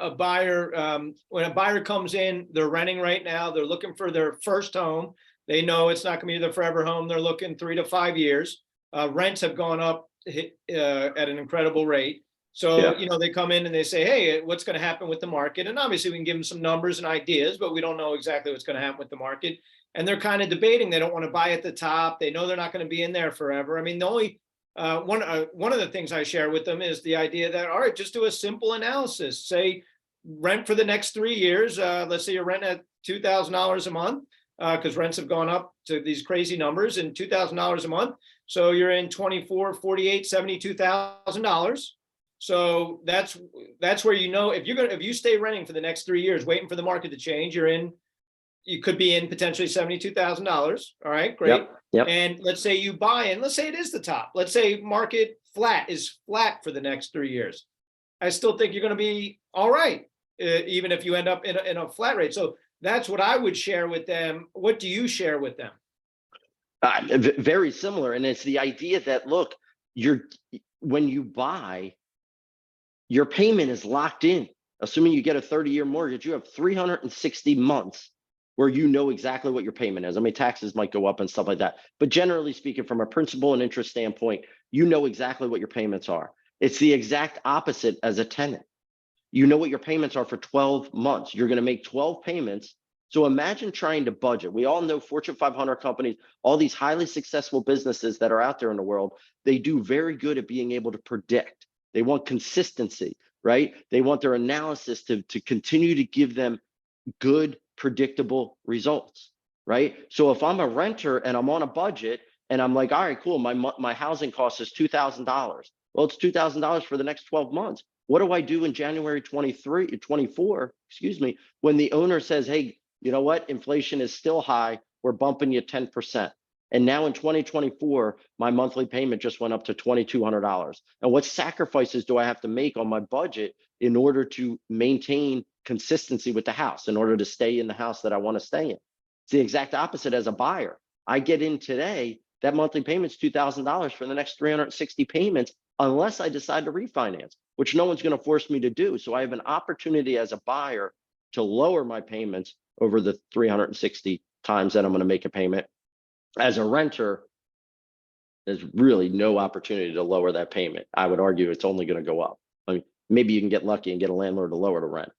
a buyer, when a buyer comes in, they're renting right now, they're looking for their first home. They know it's not going to be their forever home. They're looking 3 to 5 years. Rents have gone up at an incredible rate. So, Yeah. they come in and they say, hey, what's going to happen with the market? And obviously we can give them some numbers and ideas, but we don't know exactly what's going to happen with the market. And they're kind of debating. They don't want to buy at the top. They know they're not going to be in there forever. I mean, the only one of the things I share with them is the idea that, all right, just do a simple analysis. Say rent for the next 3 years. Let's say you're renting at $2,000 a month, because rents have gone up to these crazy numbers, and $2,000 a month. So you're in 24, 48, $72,000. So that's where, if you stay renting for the next 3 years, waiting for the market to change, you could be in potentially $72,000. All right, great. Yep. And let's say you buy in, let's say it is the top. Let's say market is flat for the next 3 years. I still think you're going to be all right, even if you end up in a flat rate. So that's what I would share with them. What do you share with them? Very similar. And it's the idea that, look, when you buy, your payment is locked in. Assuming you get a 30-year mortgage, you have 360 months where you know exactly what your payment is. I mean, taxes might go up and stuff like that, but generally speaking, from a principal and interest standpoint, you know exactly what your payments are. It's the exact opposite as a tenant. You know what your payments are for 12 months. You're going to make 12 payments. So imagine trying to budget. We all know Fortune 500 companies, all these highly successful businesses that are out there in the world, they do very good at being able to predict. They want consistency, right? They want their analysis to continue to give them good, predictable results, right? So if I'm a renter and I'm on a budget and I'm like, all right, cool, my housing cost is $2,000. Well, it's $2,000 for the next 12 months. What do I do in January 24, when the owner says, hey, you know what? Inflation is still high. We're bumping you 10%. And now in 2024, my monthly payment just went up to $2,200. And what sacrifices do I have to make on my budget in order to maintain consistency with the house, in order to stay in the house that I want to stay in? It's the exact opposite as a buyer. I get in today, that monthly payment's $2,000 for the next 360 payments, unless I decide to refinance, which no one's going to force me to do. So I have an opportunity as a buyer to lower my payments over the 360 times that I'm going to make a payment. As a renter, there's really no opportunity to lower that payment. I would argue it's only going to go up. I mean, maybe you can get lucky and get a landlord to lower the rent,